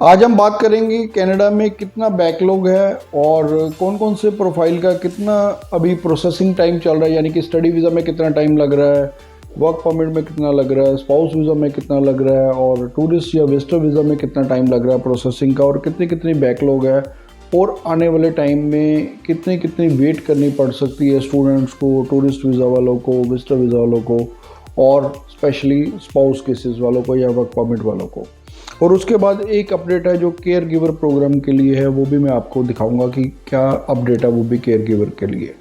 आज हम बात करेंगे कनाडा में कितना बैकलॉग है और कौन कौन से प्रोफाइल का कितना अभी प्रोसेसिंग टाइम चल रहा है, यानी कि स्टडी वीज़ा में कितना टाइम लग रहा है, वर्क परमिट में कितना लग रहा है, स्पाउस वीज़ा में कितना लग रहा है और टूरिस्ट या विजिटर वीज़ा में कितना टाइम लग रहा है प्रोसेसिंग का, और कितनी कितनी बैकलॉग है और आने वाले टाइम में कितनी कितनी वेट करनी पड़ सकती है स्टूडेंट्स को, टूरिस्ट वीज़ा वालों को, विजिटर वीज़ा वालों को और स्पेशली स्पाउस केसेस वालों को या वर्क परमिट वालों को। और उसके बाद एक अपडेट है जो केयर गिवर प्रोग्राम के लिए है, वो भी मैं आपको दिखाऊंगा कि क्या अपडेट है वो भी केयर गिवर के लिए।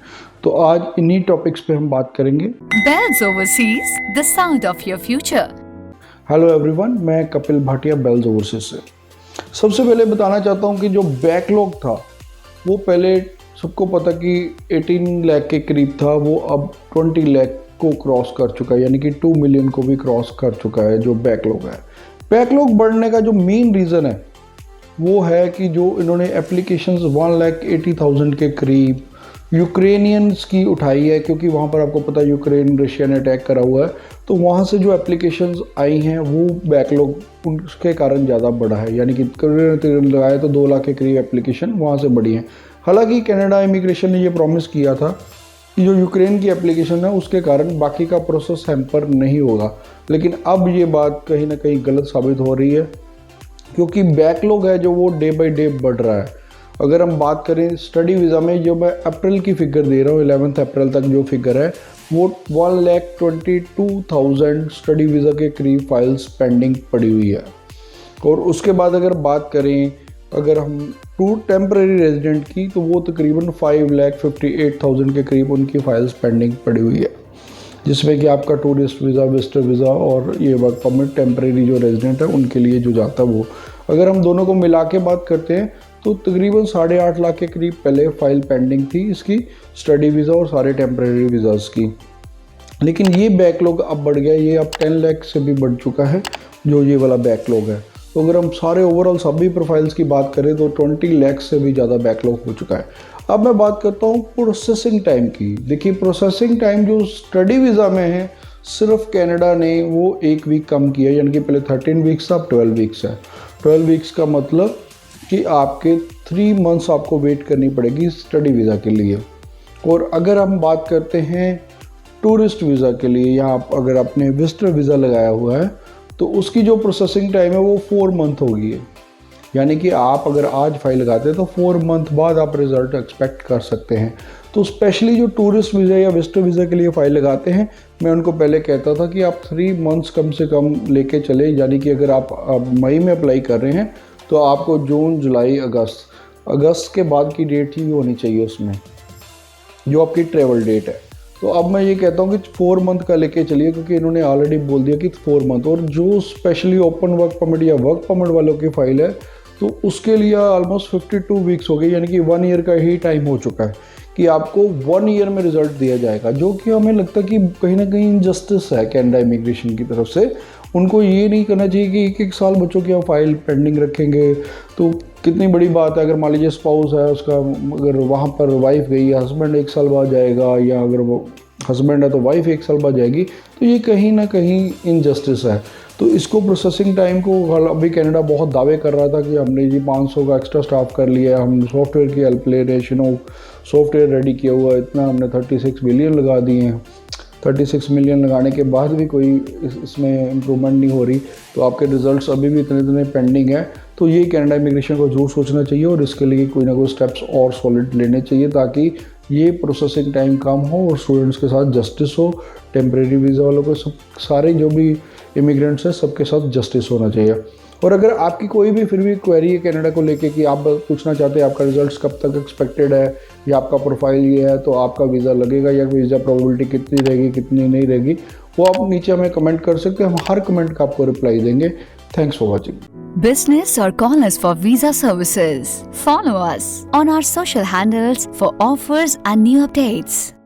तो आज इन्हीं टॉपिक्स पे हम बात करेंगे। Bells Overseas, the sound of your future. Hello everyone, मैं कपिल भाटिया बेल्स ओवरसीज से। सबसे पहले बताना चाहता हूँ कि जो बैकलॉग था वो पहले सबको पता कि 18 लाख के करीब था, वो अब 20 लाख को क्रॉस कर चुका है, यानी कि 2 मिलियन को भी क्रॉस कर चुका है जो बैकलॉग है। बैकलॉग बढ़ने का जो मेन रीज़न है वो है कि जो इन्होंने एप्लीकेशंस 1,80,000 के करीब यूक्रेनियंस की उठाई है, क्योंकि वहाँ पर आपको पता है यूक्रेन रशिया ने अटैक करा हुआ है, तो वहाँ से जो एप्लीकेशंस आई हैं वो बैकलॉग उसके कारण ज़्यादा बढ़ा है, यानी कि लगाए तो 2 लाख के करीब एप्लीकेशन वहाँ से बढ़ी हैं। हालांकि कनाडा इमिग्रेशन ने ये प्रॉमिस किया था कि जो यूक्रेन की एप्लीकेशन है उसके कारण बाकी का प्रोसेस हैम्पर नहीं होगा, लेकिन अब ये बात कहीं ना कहीं गलत साबित हो रही है, क्योंकि बैकलॉग है जो वो डे बाय डे बढ़ रहा है। अगर हम बात करें स्टडी वीज़ा में, जो मैं अप्रैल की फ़िगर दे रहा हूँ 11 अप्रैल तक जो फिगर है वो 1,22,000 स्टडी वीज़ा के करीब फाइल्स पेंडिंग पड़ी हुई है। और उसके बाद अगर बात करें अगर हम टेम्परेरी रेजिडेंट की, तो वो तकरीबन 5,58,000 के करीब उनकी फाइल्स पेंडिंग पड़ी हुई है, जिसमें कि आपका टूरिस्ट वीज़ा, विजिटर वीज़ा और ये वर्क परमिट टेम्परेरी जो रेजिडेंट है उनके लिए जो जाता है वो, अगर हम दोनों को मिला के बात करते हैं तो तकरीबन 8.5 लाख के करीब पहले फाइल पेंडिंग थी इसकी स्टडी वीज़ा और सारे टेम्परेरी वीज़ाज़ की। लेकिन ये बैकलॉग अब बढ़ गया, ये अब 10 लाख से भी बढ़ चुका है जो ये वाला बैकलॉग है। तो अगर हम सारे ओवरऑल सभी प्रोफाइल्स की बात करें तो 20 लाख से भी ज़्यादा बैकलॉग हो चुका है। अब मैं बात करता हूँ प्रोसेसिंग टाइम की। देखिए प्रोसेसिंग टाइम जो स्टडी वीज़ा में है सिर्फ कनाडा ने वो 1 वीक कम किया, यानी कि पहले 13 वीक्स था अब 12 वीक्स है। 12 वीक्स का मतलब कि आपके 3 मंथ्स आपको वेट करनी पड़ेगी स्टडी वीज़ा के लिए। और अगर हम बात करते हैं टूरिस्ट वीज़ा के लिए, या अगर आपने विजिटर वीज़ा लगाया हुआ है तो उसकी जो प्रोसेसिंग टाइम है वो 4 मंथ होगी है, यानी कि आप अगर आज फाइल लगाते हैं तो 4 मंथ बाद आप रिज़ल्ट एक्सपेक्ट कर सकते हैं। तो स्पेशली जो टूरिस्ट वीज़ा या विजिटर वीज़ा के लिए फ़ाइल लगाते हैं, मैं उनको पहले कहता था कि आप 3 मंथ्स कम से कम लेके चले, यानी कि अगर आप मई में अप्लाई कर रहे हैं तो आपको जून, जुलाई, अगस्त के बाद की डेट ही होनी चाहिए उसमें जो आपकी ट्रेवल डेट है। तो अब मैं ये कहता हूँ कि 4 मंथ का लेके चलिए, क्योंकि इन्होंने ऑलरेडी बोल दिया कि 4 मंथ। और जो स्पेशली ओपन वर्क परमिट या वर्क परमिट वालों की फ़ाइल है तो उसके लिए ऑलमोस्ट 52 वीक्स हो गए, यानी कि 1 ईयर का ही टाइम हो चुका है कि आपको 1 ईयर में रिजल्ट दिया जाएगा, जो कि हमें लगता है कि कहीं ना कहीं इनजस्टिस है कनाडा इमिग्रेशन की तरफ से। उनको ये नहीं करना चाहिए कि 1-1 साल बच्चों की फाइल पेंडिंग रखेंगे। तो कितनी बड़ी बात है, अगर मान लीजिए स्पाउस है उसका, अगर वहाँ पर वाइफ गई है, हस्बैंड 1 साल बाद जाएगा, या अगर वो हस्बैंड है तो वाइफ 1 साल बाद जाएगी, तो ये कहीं ना कहीं इनजस्टिस है। तो इसको प्रोसेसिंग टाइम को अभी कनाडा बहुत दावे कर रहा था कि हमने जी 500 का एक्स्ट्रा स्टाफ कर लिया है, हम सॉफ्टवेयर की हेल्प ले रहे हैं, सॉफ्टवेयर रेडी किया हुआ है, इतना हमने 36 मिलियन लगा दिए हैं। 36 मिलियन लगाने के बाद भी कोई इसमें इम्प्रूवमेंट नहीं हो रही, तो आपके रिजल्ट्स अभी भी इतने पेंडिंग है। तो ये कनाडा इमिग्रेशन को जरूर सोचना चाहिए और इसके लिए कोई ना कोई स्टेप्स और सॉलिड लेने चाहिए, ताकि ये प्रोसेसिंग टाइम कम हो और स्टूडेंट्स के साथ जस्टिस हो। टेम्परेरी वीज़ा वालों को सब सारे जो भी इमिग्रेंट्स हैं सबके साथ जस्टिस होना चाहिए। और अगर आपकी कोई भी फिर भी क्वेरी है कनाडा को लेके कि आप पूछना चाहते हैं आपका रिजल्ट्स कब तक एक्सपेक्टेड है, या आपका प्रोफाइल ये है तो आपका वीज़ा लगेगा या वीज़ा प्रोबेबिलिटी कितनी रहेगी कितनी नहीं रहेगी, वो आप नीचे हमें कमेंट कर सकते हैं, हम हर कमेंट का आपको रिप्लाई देंगे। Thanks for watching. Business or call us for visa services. Follow us on our social handles for offers and new updates.